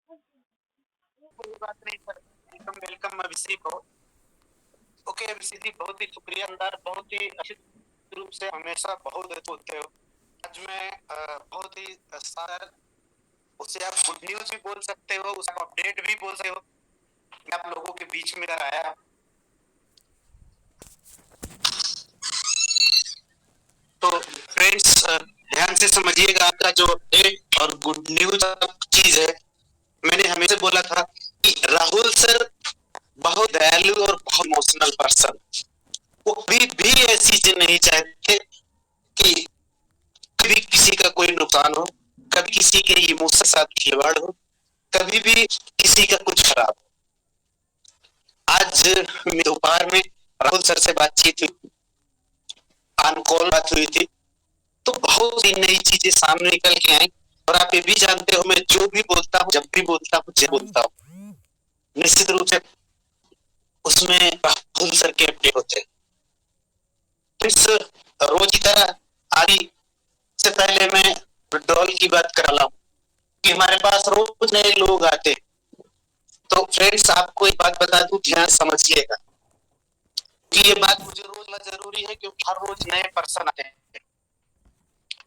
कोई बात नहीं सर, वेलकम वेलकम अभिषेक हो। ओके अभिषेक जी, बहुत ही शुक्रिया अंदर, बहुत ही अच्छी रूप से हमेशा बहुत अच्छे होते हो। आज मैं बहुत ही सारा, उसे आप गुड न्यूज भी बोल सकते हो, उसे अपडेट भी बोल सकते हो, मैं आप लोगों के बीच में आया। तो फ्रेंड्स, ध्यान से समझिएगा, आपका जो अपडेट और गुड न्यूज चीज है, मैंने हमेशा बोला था कि राहुल सर बहुत दयालु और बहुत इमोशनल पर्सन, वो कभी भी ऐसी चीज नहीं चाहते कि कभी किसी का कोई नुकसान हो, कभी किसी के इमोशन साथ खिलवाड़ हो, कभी भी किसी का कुछ खराब हो। आज दोपहर में राहुल सर से बातचीत हुई, ऑन कॉल बात हुई थी, तो बहुत सी नई चीजें सामने निकल के आई। और आप ये भी जानते हो, मैं जो भी बोलता हूँ, जब भी बोलता हूँ, जब बोलता हूँ, निश्चित रूप से उसमें राहुल सर के अपडेट होते हैं। तो इस रोज की तरह आदि से पहले मैं विड्रॉल की बात कर रहा हूँ कि हमारे पास रोज नए लोग आते। तो फ्रेंड्स, आपको एक बात बता दूं, ध्यान समझिएगा कि ये बात मुझे रोज जरूरी है, क्योंकि हर रोज नए पर्सन आते हैं।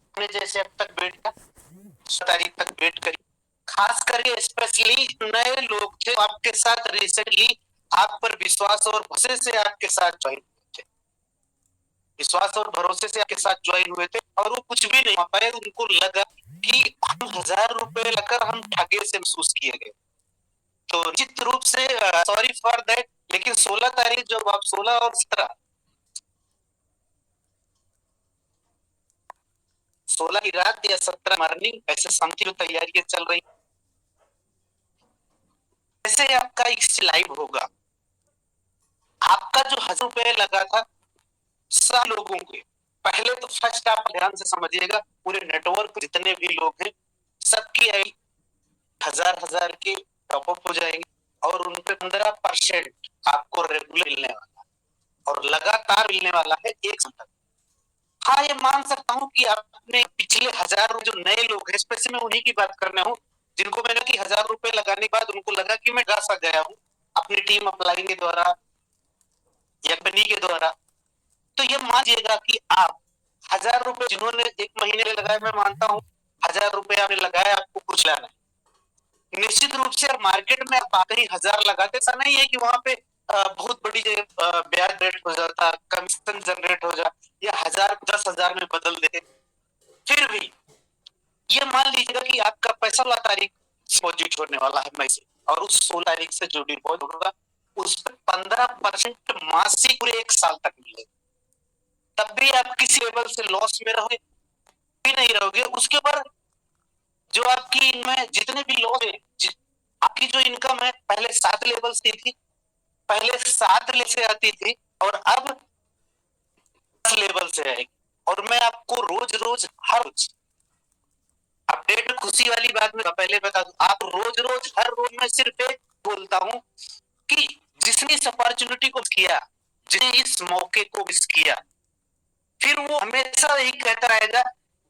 हमने जैसे अब तक वेट का तारीख तक वेट करी, खास करके स्पेशली नए लोग थे आपके साथ रिसेंटली, आप पर विश्वास और भरोसे से आपके साथ ज्वाइन हुए थे, विश्वास और भरोसे से आपके साथ ज्वाइन हुए थे, और वो कुछ भी नहीं हो पाए, उनको लगा कि हम 1000 रुपए लेकर हम ठगे से महसूस किए गए। तो निश्चित रूप से सॉरी फॉर दैट, लेकिन 16 तारीख जब आप 16 और 17, 16 की रात या 17 मॉर्निंग, ऐसे समथिंग तैयारियां चल रही, ऐसे आपका एक लाइव होगा। आपका जो 1000 रुपए लगा था सब लोगों के, पहले तो फर्स्ट आप ध्यान से समझिएगा, पूरे नेटवर्क जितने भी लोग हैं सबकी आई 1000 के टॉपअप हो जाएंगे, और उन पे 15% आपको रेगुलर मिलने वाला है, और लगातार मिलने वाला है एक साल तक। हाँ, ये मान सकता हूँ कि आपने पिछले 1000 जो नए लोग हैं, स्पेशली मैं उन्हीं की बात करना हूँ जिनको मैंने कि 1000 रुपए लगाने के बाद उनको लगा कि मैं गा सा गया हूँ अपनी टीम अप्लाई के द्वारा या कंपनी के द्वारा। तो ये मानिएगा कि आप 1000 रुपए जिन्होंने एक महीने में लगाए, मैं मानता हूँ 1000 रुपए आपने लगाए, आपको कुछ लाना, निश्चित रूप से मार्केट में आप आते ही 1000 लगाते, ऐसा नहीं है कि वहां पे बहुत बड़ी ब्याज रेट हो जाता, कमीशन जनरेट हो जाता, या 1000 10,000 में बदल देते। फिर भी ये मान लीजिएगा कि आपका पैसा 16 तारीख डिपॉजिट होने वाला है मई से, और उस 16 तारीख से जो डिपॉजिट होगा उस पर 15% मासिक पूरे एक साल तक मिलेगा। तब भी आप किसी लेवल से लॉस में रहोगे भी नहीं रहोगे। उसके ऊपर जो आपकी इनमें जितने भी लॉस है, आपकी जो इनकम है पहले 7 लेवल से थी, पहले 7 लेवल से आती थी, और अब 10 लेवल से आएगी। और मैं आपको रोज रोज हर रोज अपडेट, खुशी वाली बात में पहले बता दूं, आप रोज रोज हर रोज मैं सिर्फ एक बोलता हूँ कि जिसने इस अपॉर्चुनिटी को किया, जिसने इस मौके को मिस किया, फिर वो हमेशा यही कहता रहेगा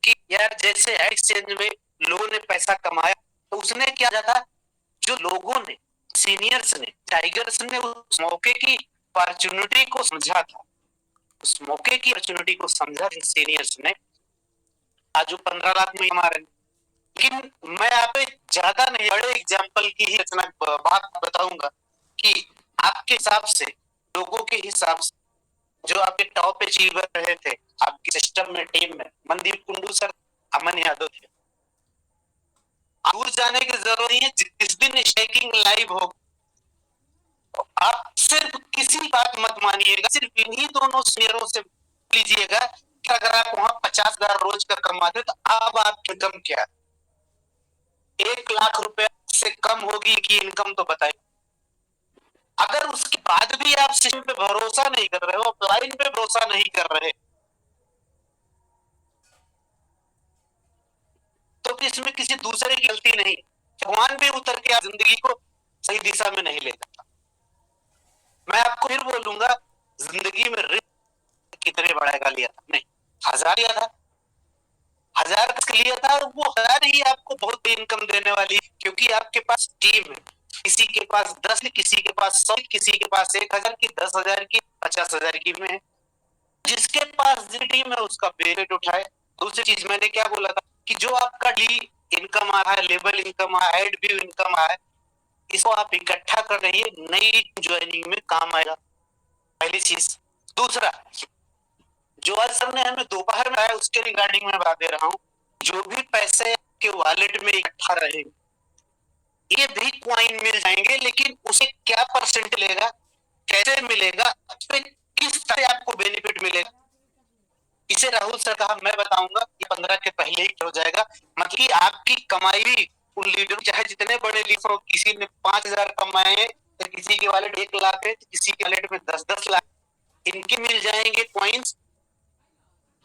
कि यार जैसे एक्सचेंज में लोगों ने पैसा कमाया, तो उसने क्या था, जो लोगों ने, सीनियर्स ने, टाइगर्स ने उस मौके की अपॉर्चुनिटी को समझा था, उस मौके की अपॉर्चुनिटी को समझा सीनियर्स ने, आज वो 15 लाख में कमा रहे। लेकिन मैं आप ज्यादा नहीं, बड़े एग्जाम्पल की ही रचना बात बताऊंगा कि आपके हिसाब से, लोगों के हिसाब से, जो आपके टॉप अचीवर रहे थे आपके सिस्टम में, टीम में, मनदीप कुंडू सर, अमन यादव थे। दूर जाने की जरूरत नहीं है, जिस दिन स्टेकिंग लाइव हो, आप सिर्फ किसी बात मत मानिएगा, सिर्फ इन्हीं दोनों सीनियरों से लीजिएगा कि अगर आप वहां 50,000 रोज का कमाते तो अब आपकी इनकम क्या है, 1,00,000 रुपए से कम होगी कि इनकम, तो बताइए। अगर उसके बाद भी आप सिस्टम पे भरोसा नहीं कर रहे हो, ऑफलाइन पे भरोसा नहीं कर रहे, तो इसमें किसी दूसरे की गलती नहीं, भगवान भी उतर के आप जिंदगी को सही दिशा में नहीं ले जाता। मैं आपको फिर बोलूंगा, जिंदगी में रिस्क कितने बढ़ाएगा लिया था, नहीं 1000 लिया था, 1000 लिया था, वो 1000 ही आपको बहुत इनकम देने वाली क्योंकि आपके पास टीम है, किसी के पास 10, किसी के पास 100, किसी के पास 1000 की, 10,000 की, 50,000 की में है। जिसके पास टीम है उसका बेनिफिट उठाए। दूसरी चीज मैंने क्या बोला था कि जो आपका डी इनकम आ रहा है, लेबल इनकम आ रहा है, एड व्यू इनकम आ रहा है, इसको आप इकट्ठा कर रहिए, नई ज्वाइनिंग में काम आएगा। पहली चीज। दूसरा, जो आज सर ने हमें दोपहर में आया उसके रिगार्डिंग में बात दे रहा हूँ। जो भी पैसे के वॉलेट में इकट्ठा रहे, ये भी क्वाइन मिल जाएंगे, लेकिन उसे क्या परसेंट मिलेगा, कैसे मिलेगा, किस तरह आपको बेनिफिट मिलेगा, इसे राहुल सर कहा मैं बताऊंगा। ये 15 के पहले ही हो जाएगा। मतलब कि आपकी कमाई भी उन लीडर, चाहे जितने बड़े लीडर हो, किसी ने 5,000 कमाए तो किसी के वॉलेट 1 लाख है, तो किसी के वॉलेट में 10-10 लाख, इनके मिल जाएंगे कॉइन्स।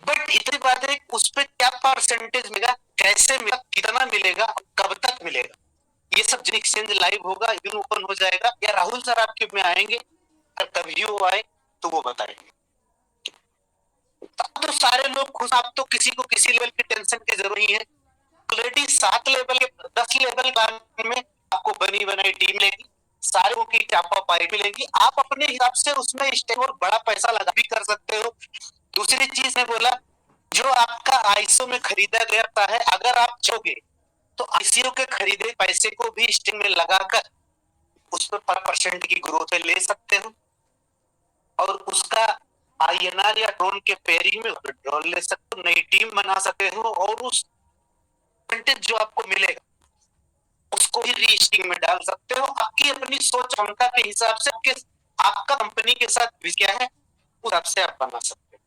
बट इतनी बात है, उस पर क्या परसेंटेज मिलेगा, कैसे मिलेगा, कितना मिलेगा, कब तक मिलेगा, ये सब जिन एक्सचेंज लाइव होगा, इवन ओपन हो जाएगा, या राहुल सर आपके में आएंगे, कभी वो आए तो वो बताएंगे। तो सारे लोग खुश, आप तो किसी को किसी लेवल की टेंशन की जरूरत नहीं है। ऑलरेडी 7 लेवल के 10 लेवल में आपको बनी बनाई टीम लेगी, सारे की चापा पाई मिलेगी, आप अपने हिसाब से उसमें स्टेप और बड़ा पैसा लगा भी कर सकते हो। दूसरी चीज मैं बोला, जो आपका आईसीओ में खरीदा गया है, अगर आप चाहोगे तो आईसीओ के खरीदे पैसे को भी स्टिंग में लगाकर उस पर % की ग्रोथ ले सकते हो, और उसका आईएनआर या ड्रोन के पेयरिंग में विड्रॉल ले सकते हो, नई टीम बना सकते हो, और उस % जो आपको मिलेगा उसको ही रीस्टिंग में डाल सकते हो। आपकी अपनी सोच क्षमता के हिसाब से आपका कंपनी के साथ क्या है उस हिसाब से आप बना सकते हो।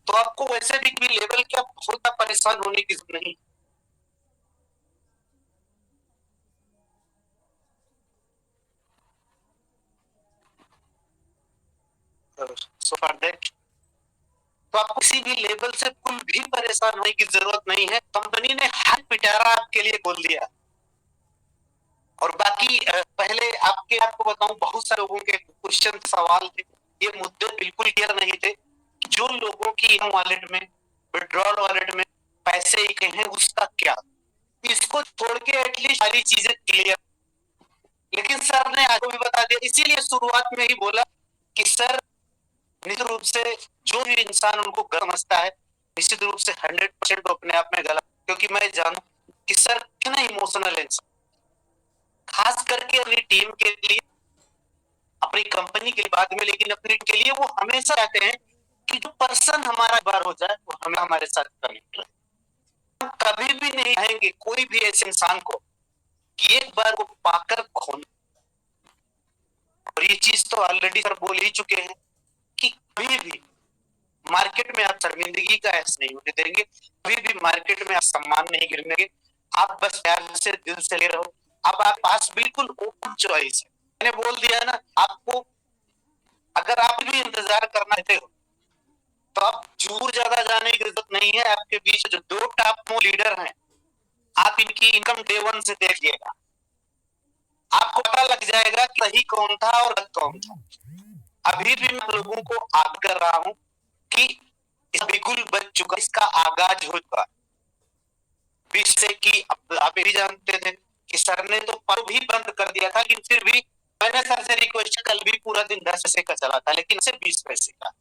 तो आपको वैसे भी लेवल के बहुत परेशान होने की जरूरत नहीं। सो फॉर दैट, तो आपको किसी भी लेवल से कोई भी परेशान होने की जरूरत नहीं है। कंपनी ने हाथ पिटारा आपके लिए बोल दिया। और बाकी पहले आपको बताऊं, बहुत सारे लोगों के क्वेश्चन सवाल थे, ये मुद्दे बिल्कुल क्लियर नहीं थे। जो लोगों की वॉलेट में, विड्रॉल वॉलेट में पैसे हैं, उसका क्या, इसको छोड़ के एटलीस्ट सारी चीजें क्लियर। लेकिन सर ने आज भी बता दिया, इसीलिए शुरुआत में ही बोला कि सर निश्चित रूप से जो भी इंसान उनको गलत समझता है, निश्चित रूप से 100% अपने आप में गलत, क्योंकि मैं जानू कि सर कितना इमोशनल है इंसान, खास करके अपनी टीम के लिए, अपनी कंपनी के बाद में, लेकिन अपनी के लिए वो हमेशा चाहते हैं कि जो पर्सन हमारा बार हो जाए वो हमें हमारे साथ कनेक्ट रहे। हम कभी भी नहीं चाहेंगे कोई भी ऐसे इंसान को कि एक बार वो पाकर खोना। और ये चीज तो ऑलरेडी सर बोल ही चुके हैं कि कभी भी मार्केट में आप शर्मिंदगी का एहसास नहीं होने देंगे, कभी भी मार्केट में आप सम्मान नहीं गिरने देंगे। आप बस प्यार से दिल से ले रहो। अब आप पास बिल्कुल ओपन चॉइस है, मैंने बोल दिया ना आपको। अगर आप भी इंतजार करना चाहते हो तो आप दूर ज्यादा जाने की जरूरत नहीं है। आपके बीच जो 2 टॉप लीडर हैं, आप इनकी इनकम डे 1 से देखिएगा, आपको पता लग जाएगा कि सही कौन था और गलत कौन था। अभी भी मैं लोगों को आगाह कर रहा हूं कि इस बिल्कुल बच चुका, इसका आगाज हो चुका। 20 से कि आप भी जानते थे कि सर ने तो पर भी बंद कर दिया था, लेकिन फिर भी मैंने सर से रिक्वेस्ट, कल भी पूरा दिन 10 पैसे का चला था, लेकिन सिर्फ 20 पैसे का,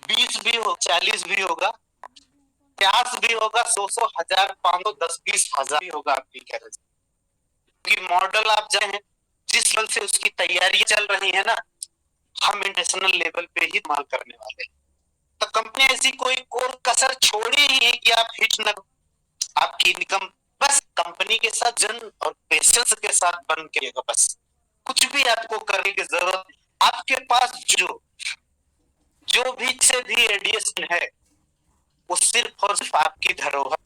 20 भी हो, 40 भी होगा, 50 भी होगा, 100, 1000, 500, 10, 20 हजार भी होगा आपकी गैरेज। क्योंकि मॉडल आप जाए हैं, जिस लेवल से उसकी तैयारी चल रही है ना, हम इंटरनेशनल लेवल पे ही माल करने वाले हैं। तो कंपनी ऐसी कोई कोर कसर छोड़ी ही है कि आप हिट न, आपकी इनकम बस कंपनी के साथ जन और पेशेंस के साथ बन के, बस कुछ भी आपको करने की जरूरत। आपके पास जो भी से भी एडिएशन है, वो सिर्फ और सिर्फ आपकी धरोहर,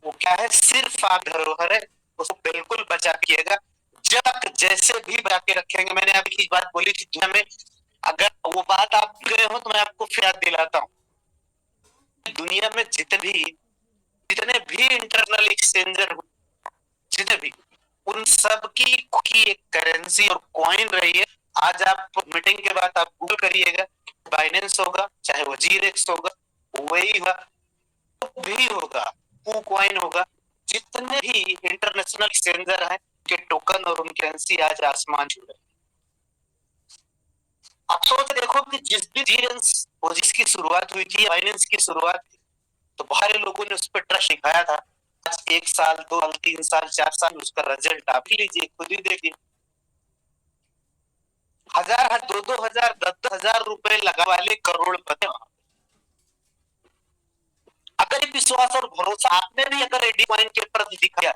वो क्या है, सिर्फ आप धरोहर है, उसको बिल्कुल बचा रखिएगा। जब जैसे भी बचा के रखेंगे, मैंने अभी की बात बोली थी दुनिया में, अगर वो बात आप गए हो तो मैं आपको फिर याद दिलाता हूँ। दुनिया में जितने भी इंटरनल एक्सचेंजर, जितने भी, उन सब की एक करेंसी और कॉइन रही है। आज आप मीटिंग के बाद आप गूगल करिएगा, बाइनेंस होगा, चाहे वो जीरेक्स होगा, वही भी होगा, कॉइन होगा, जितने भी इंटरनेशनल एक्सचेंजर हैं के टोकन और उनके करेंसी आज आसमान छू रहे हैं। आप सोच देखो कि जिस भी जिसकी शुरुआत हुई थी, फाइनेंस की शुरुआत थी, तो बहुत सारे लोगों ने उस पर ट्रस्ट दिखाया था। आज 1 साल 2 साल 3 साल 4 साल उसका रिजल्ट आप ही लीजिए, खुद ही देखिए। 1000 2 हजार 10 हजार रुपए लगा वाले करोड़पति। अगर विश्वास और भरोसा आपने भी अगर एडी कॉइन के प्रति दिखाया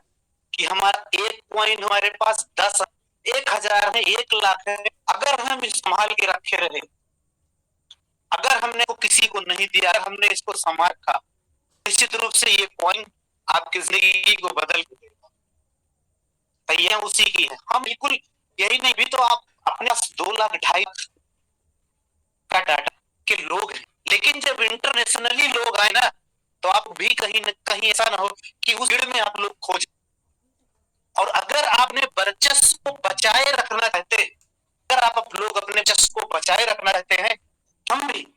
कि हमारा एक कॉइन हमारे पास 10 1000 है 1 लाख है, अगर हम संभाल के रखे रहे, अगर हमने को किसी को नहीं दिया, अगर हमने इसको संभाल रखा, निश्चित रूप से ये कॉइन आपकी जिंदगी को बदल देगा। ये उसी की है। हम बिल्कुल यही नहीं भी तो आप अपने 2 लाख 2.5 लाख का डाटा के लोग हैं, लेकिन जब इंटरनेशनली लोग आए ना, तो आप भी कहीं न कहीं ऐसा ना हो कि उस भीड़ में आप लोग खोज। और अगर आपने वर्चस्व को बचाए रखना चाहते, अगर आप लोग अपने वर्चस्व को बचाए रखना चाहते हैं, हम भी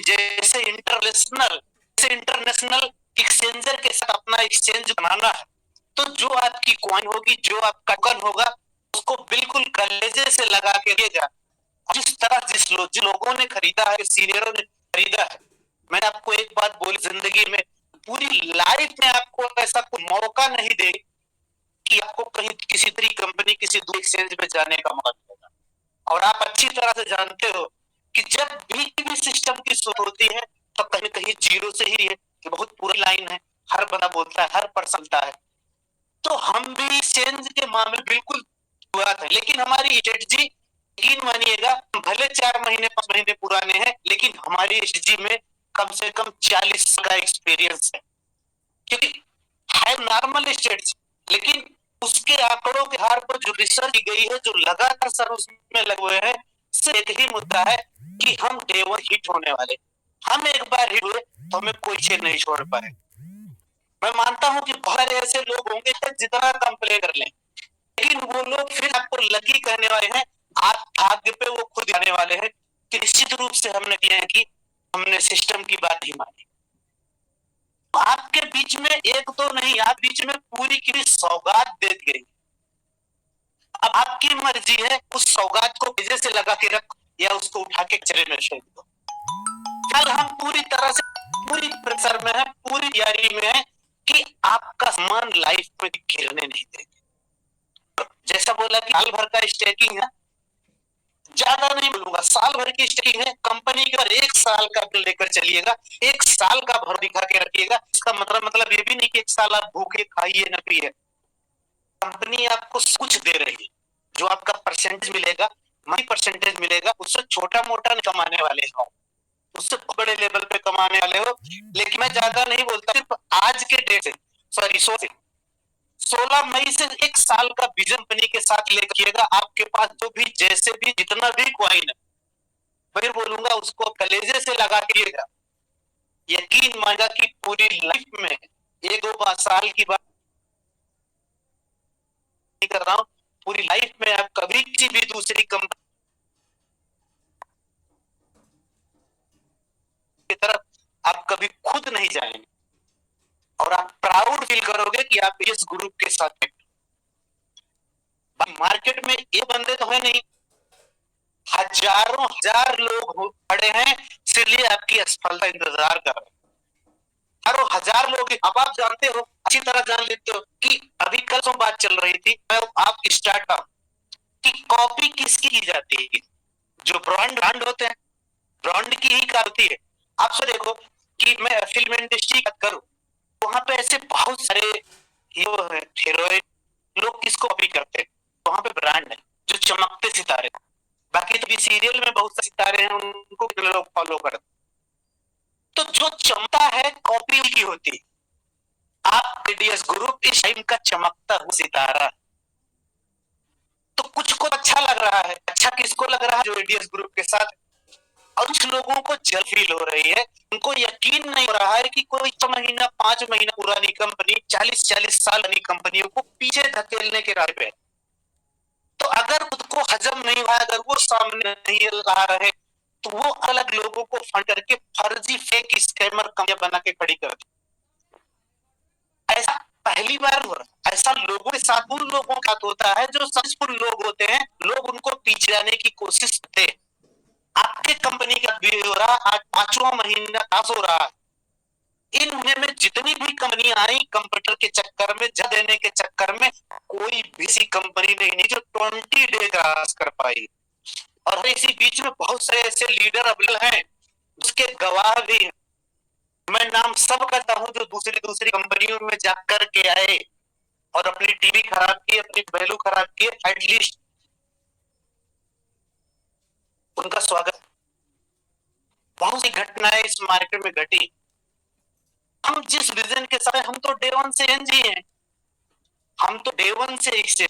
जैसे इंटरनेशनल एक्सचेंजर के साथ अपना एक्सचेंज बनाना है, तो जो आपकी कॉइन होगी, जो आपका टोकन होगा, उसको बिल्कुल कलेजे से लगा के दिएगा। जिस तरह जिन लोगों ने खरीदा है, सीनियरों ने खरीदा है, मैंने आपको एक बात बोली, जिंदगी में पूरी लाइफ में आपको ऐसा कोई मौका नहीं दे कि आपको कहीं किसी तरह कंपनी किसी दूसरे एक्सचेंज में जाने का मौका मिलेगा। और आप अच्छी तरह से जानते हो कि जब भी सिस्टम की शुरू होती है तो कहीं न कहीं जीरो से ही है, कि बहुत पूरी लाइन है, हर बंदा बोलता है, हर पर्सन है। तो हम भी एक्सचेंज के मामले बिल्कुल हुआ था, लेकिन हमारी स्ट्रेटजी, यकीन मानिएगा, भले 4 महीने 5 महीने पुराने हैं, लेकिन हमारी स्ट्रेटजी में कम से कम 40 का एक्सपीरियंस है। क्योंकि है नॉर्मल स्ट्रेटजी, लेकिन उसके आंकड़ों के आधार पर जो रिसर्च की गई है, जो लगातार सर उसमें लगे हुए हैं, सिर्फ एक ही मुद्दा है कि हम डे 1 हिट होने वाले। हम एक बार हिट हुए तो हमें कोई चीज नहीं छोड़ पाए। मैं मानता हूं कि बहुत सारे ऐसे लोग होंगे जितना कंप्लेन कर लें, लेकिन वो लोग फिर आपको लकी कहने वाले हैं, आप भाग्य पे वो खुद आने वाले हैं कि निश्चित रूप से हमने किया है कि हमने सिस्टम की बात ही मानी। आपके बीच में एक तो नहीं, आप बीच में पूरी की सौगात दे दी गई। अब आपकी मर्जी है उस सौगात को वजह से लगा के रख या उसको उठा के कचरे में फेंक दो। कल हम पूरी तरह से पूरी प्रेशर में है, पूरी तैयारी में है कि आपका सामान लाइफ में गिरने नहीं देंगे। जैसा बोला कि साल भर का स्टेकिंग है, ज्यादा नहीं बोलूंगा, साल भर की स्टेकिंग है। कंपनी के बाद 1 साल का बिल लेकर चलिएगा, 1 साल का भर दिखा के रखिएगा। इसका मतलब ये भी नहीं कि 1 साल आप भूखे खाइए न पिए। कंपनी आपको कुछ दे रही है, जो आपका परसेंटेज मिलेगा, मनी परसेंटेज मिलेगा, उससे छोटा मोटा नहीं कमाने वाले हो, उससे बड़े लेवल पे कमाने वाले हो। लेकिन मैं ज्यादा नहीं बोलता, सिर्फ आज के डेट से, सॉरी 16 मई से 1 साल का विजन कंपनी के साथ लेकर आपके पास जो भी जैसे भी जितना भी कॉइन है, फिर बोलूंगा उसको कलेजे से लगा के यकीन मांगा कि पूरी लाइफ में 1-2 साल की बात नहीं कर रहा हूं, पूरी लाइफ में आप कभी किसी भी दूसरी कंपनी की तरफ आप कभी खुद नहीं जाएंगे, और आप प्राउड फील करोगे कि आप इस ग्रुप के साथ। मार्केट में ये बंदे तो है नहीं, हजारों हजार लोग खड़े हैं, इसलिए आपकी असफलता इंतजार कर रहे हैं। हजारों हजार लोग। अब आप जानते हो, अच्छी तरह जान लेते हो कि अभी कल जो बात चल रही थी, मैं आप स्टार्टअप की कॉपी किसकी की जाती है? जो ब्रांड होते हैं, ब्रांड की ही होती है। आप से देखो कि मैं फिल्म इंडस्ट्री की बात करूं, वहां पे ऐसे बहुत सारे हीरो हीरोइन लोग किसको कॉपी करते हैं? वहां पे ब्रांड है, जो चमकते सितारे। बाकी तो भी सीरियल में बहुत सारे सितारे हैं, उनको लोग फॉलो करते। तो जो चमकता है कॉपी की होती। आप एडीएस ग्रुप इस टाइम का चमकता हुआ सितारा। तो कुछ को अच्छा लग रहा है, अच्छा किसको लग रहा है? जो एडीएस ग्रुप के साथ। और कुछ लोगों को जल फील हो रही है, उनको यकीन नहीं हो रहा है कि कोई 6 महीना 5 महीना पुरानी कंपनी 40-40 साल पुरानी कंपनियों को पीछे धकेलने के राह पे। तो अगर खुद को हजम नहीं हुआ, अगर वो सामने नहीं ला रहे, तो वो अलग लोगों को फंड करके फर्जी फेक स्कैमर कंपनियां बना के खड़ी कर दी। ऐसा पहली बार हो रहा, ऐसा लोगों के साथ उन लोगों का होता है जो सक्सेसफुल लोग होते हैं, लोग उनको पीछे जाने की कोशिश करते हैं। आपके कंपनी का भी हो रहा, आज 5वां महीना पास हो रहा है। इन महीने में जितनी भी कंपनियां आई कंप्यूटर के चक्कर में, जा देने के चक्कर में, कोई भी ऐसी कंपनी नहीं जो 20 डे क्रॉस कर पाई। और इसी बीच में बहुत सारे ऐसे लीडर अवेलेबल हैं जिसके गवाह भी हैं। मैं नाम सब करता हूं जो दूसरी दूसरी कंपनियों में जाकर के आए और अपनी टीवी खराब की, अपनी वैल्यू खराब की, एटलीस्ट उनका स्वागत। बहुत सी घटनाएं इस मार्केट में घटी। हम जिस विजन के साथ, हम तो डे वन से एनजी हैं, हम तो डे वन से एक से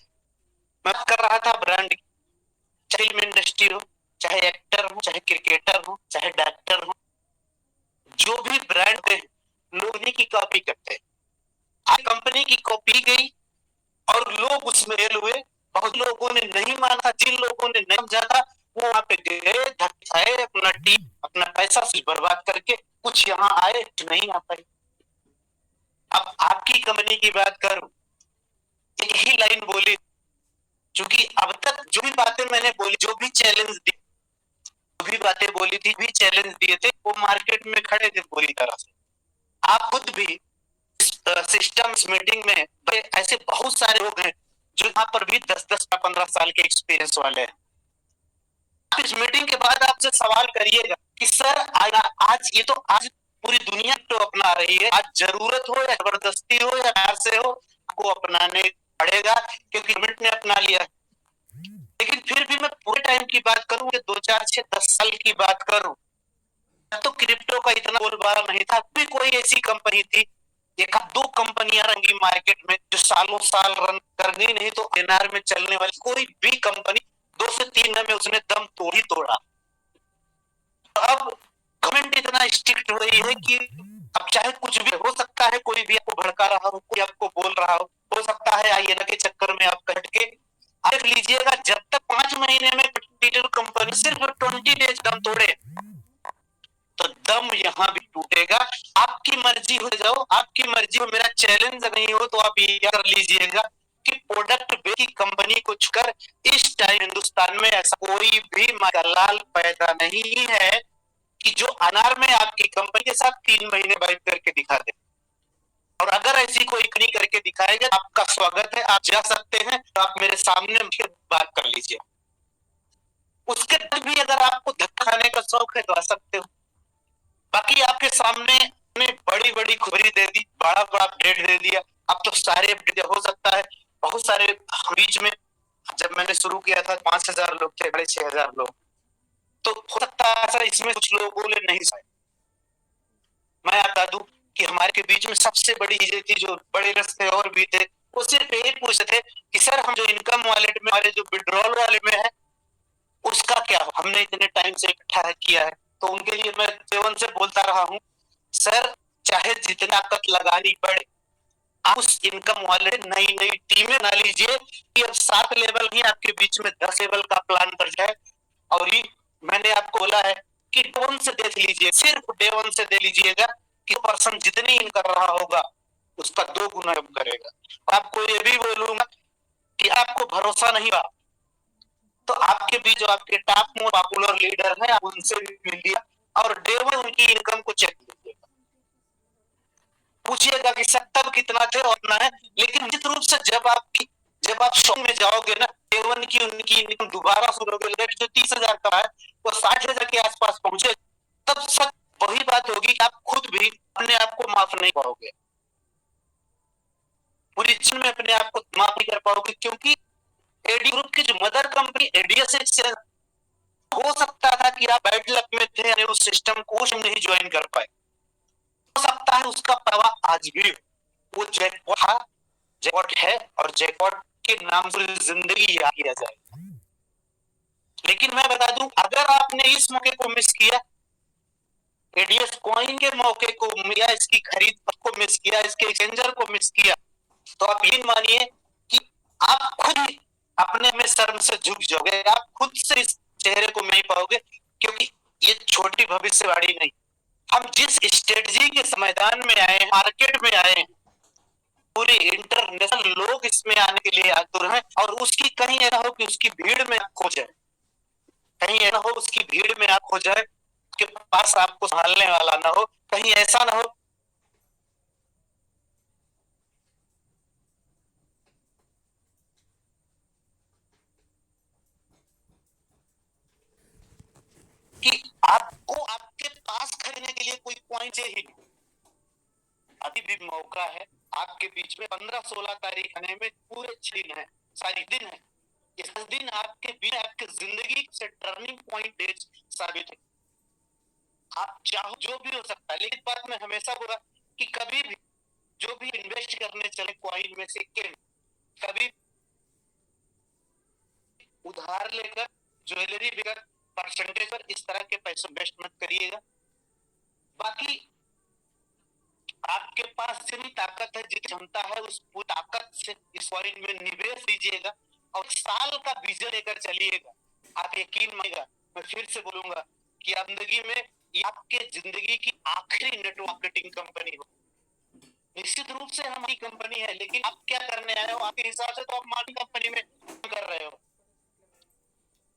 मैं कर रहा था ब्रांड की, चाहे फिल्म इंडस्ट्री हो, चाहे एक्टर हो, चाहे क्रिकेटर हो, चाहे डॉक्टर हो, जो भी ब्रांड है लोग उन्हीं की कॉपी करते हैं। आज कंपनी की कॉपी गई और लोग उसमें फेल हुए। बहुत लोगों ने नहीं माना, जिन लोगों ने नहीं समझा था वो वहां पे गए, धक्के, अपना टीम, अपना पैसा से बर्बाद करके कुछ यहाँ आए, नहीं आ पाए। अब आपकी कंपनी की बात करूं, एक ही लाइन बोली, क्योंकि अब तक जो भी बातें मैंने बोली, जो भी चैलेंज दी, जो भी बातें बोली थी, भी चैलेंज दिए थे, वो मार्केट में खड़े थे पूरी तरह से। आप खुद भी सिस्टम मीटिंग में ऐसे बहुत सारे लोग हैं जो यहाँ पर भी 10-10 15 साल के एक्सपीरियंस वाले हैं। इस मीटिंग के बाद आपसे सवाल करिएगा कि सर आज ये तो आज पूरी दुनिया तो अपना रही है, आज जरूरत हो या जबरदस्ती हो या प्यार से हो, आपको अपनाने पड़ेगा क्योंकि गवर्नमेंट ने अपना लिया। लेकिन फिर भी मैं पूरे टाइम की बात करूं, 2, 4, 6, 10 साल की बात करूं, तो क्रिप्टो का इतना बोलबाला नहीं था। भी कोई ऐसी कंपनी थी, एक दो कंपनियां रंगी मार्केट में जो सालों साल रन करनी नहीं तो एनआर में चलने वाली कोई भी कंपनी 2 से 3 में उसने दम तोड़ ही तोड़ा। अब गवर्नमेंट इतना स्ट्रिक्ट हो रही है कि अब चाहे कुछ भी हो सकता है, कोई भी आपको भड़का रहा हो, कोई आपको बोल रहा हो सकता है आईएनए के चक्कर में आप कट के देख लीजिएगा। जब तक 5 महीने में कंपनी सिर्फ 20 डेज दम तोड़े तो दम यहाँ भी टूटेगा। आपकी मर्जी हो जाओ, आपकी मर्जी हो, मेरा चैलेंज नहीं हो तो आप ये कर लीजिएगा कि प्रोडक्ट बेची कंपनी को छूकर इस टाइम हिंदुस्तान में ऐसा कोई भी दलाल पैदा नहीं है कि जो अनार में आपकी कंपनी के साथ 3 महीने बाइक करके दिखा दे। और अगर ऐसी कोई कंपनी करके दिखाएगा, आपका स्वागत है, आप जा सकते हैं, तो आप मेरे सामने बात कर लीजिए। उसके बाद भी अगर आपको धक्का खाने का शौक है तो आ सकते हो। बाकी आपके सामने ने बड़ी बड़ी खबरी दे दी, बड़ा बड़ा अपडेट दे दिया। अब तो सारे अपडेट हो सकता है, बहुत सारे बीच में जब मैंने शुरू किया था 5,000 लोग थे, बड़े 6,000 लोग, तो हो सकता है सर इसमें कुछ लोगों ने नहीं समझा। मैं बता दूं कि हमारे के बीच में सबसे बड़ी चीजें थी, जो बड़े रस्ते और भी थे, वो सिर्फ यही पूछते थे कि सर हम जो इनकम वॉलेट में, हमारे जो विड्रॉल वाले में है, उसका क्या हो, हमने इतने टाइम से इकट्ठा किया है। तो उनके लिए मैं जीवन से बोलता रहा हूं, सर चाहे जितनी ताकत लगानी पड़े, आप उस इनकम वाले नई नई टीमें बना लीजिए कि अब 7 लेवल ही आपके बीच में 10 लेवल का प्लान कर जाए। और ये मैंने आपको बोला है कि डे वन से देख लीजिए, सिर्फ डे वन से दे लीजिएगा कि पर्सन जितनी इन कर रहा होगा उसका 2 गुना करेगा। आपको ये भी बोलूंगा कि आपको भरोसा नहीं हुआ तो आपके बीच जो आपके टॉप मोस्ट पॉपुलर लीडर हैं, आप उनसे भी मिलिए और डे वन उनकी इनकम को चेक कीजिएगा। पूछिएगा कि सर तब कितना थे और ना है। लेकिन निश्चित रूप से जब आप शॉप में जाओगे ना, डे वन की उनकी इनकम दोबारा शुरू होगी, जो 30,000 का है वो 60,000 के आसपास पहुंचे, तब सच वही बात होगी कि आप खुद भी अपने आप को माफ नहीं पाओगे, पूरी जिन में अपने आप को माफ नहीं कर पाओगे। क्योंकि एडी ग्रुप की जो मदर कंपनी एडीएस एक्सचेंज, हो सकता था कि आप बैड लक में थे, उस सिस्टम को नहीं ज्वाइन कर पाए, हो सकता है उसका प्रभाव आज भी वो जैकपॉट था, जैकपॉट है और जैकपॉट के नाम से जिंदगी याद किया जाए। लेकिन मैं बता दूं, अगर आपने इस मौके को मिस किया, एडीएस कॉइन के मौके को या इसकी खरीद को मिस किया, इसके एक्सचेंजर को मिस किया, तो आप ये मानिए कि आप खुद अपने में शर्म से झुक जाओगे, आप खुद से इस चेहरे को नहीं पाओगे। क्योंकि ये छोटी भविष्यवाणी नहीं, हम जिस स्ट्रेटजी के मैदान में आए, मार्केट में आए, पूरे इंटरनेशनल लोग इसमें आने के लिए आतुर हैं, और उसकी कहीं ऐसा हो कि उसकी भीड़ में आप खो जाए, कहीं ऐसा हो उसकी भीड़ में आप खो जाए, के पास आपको संभालने वाला ना हो, कहीं ऐसा ना हो कि आपको आपके पास खरीदने के लिए कोई पॉइंट ही नहीं। अभी भी मौका है, आपके बीच में 15-16 तारीख आने में पूरे 6 दिन है, सारी दिन है। इस दिन आपके बीच आपकी जिंदगी से टर्निंग पॉइंट डेट साबित है। आप चाहो जो भी हो सकता है, लेकिन बात मैं हमेशा बोला कि कभी भी जो भी इन्वेस्ट करने चले कॉइन में, सिक्के में, कभी उधार लेकर, ज्वेलरी लेकर, परसेंटेज पर इस तरह के पैसे इन्वेस्ट मत करिएगा। बाकी आपके पास जितनी ताकत है, जितनी क्षमता है, उस ताकत से इस कॉइन में निवेश दीजिएगा और साल का विजन लेकर चलिएगा। आप यकीन मानिएगा, मैं फिर से बोलूंगा कि आप जिंदगी में आपके जिंदगी की आखिरी नेटवर्क मार्केटिंग कंपनी हो। निश्चित रूप से हमारी कंपनी है, लेकिन आप क्या करने आए हो, आपके हिसाब से तो आप मार्केटिंग कंपनी में कर रहे हो।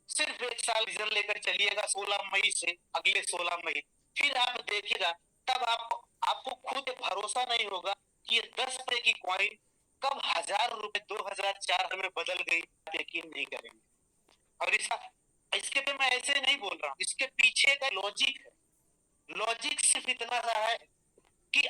सिर्फ एक साल विजन लेकर चलिएगा, 16 मई से अगले 16 मई, फिर आप देखिएगा, तब आपको खुद भरोसा नहीं होगा कि ये 10 रुपए की कॉइन कब 1000 रुपए 2004 में बदल गई, आप यकीन नहीं करेंगे। और इसके पे मैं ऐसे नहीं बोल रहा हूँ, इसके पीछे का लॉजिक है। लॉजिक सिर्फ इतना सा है कि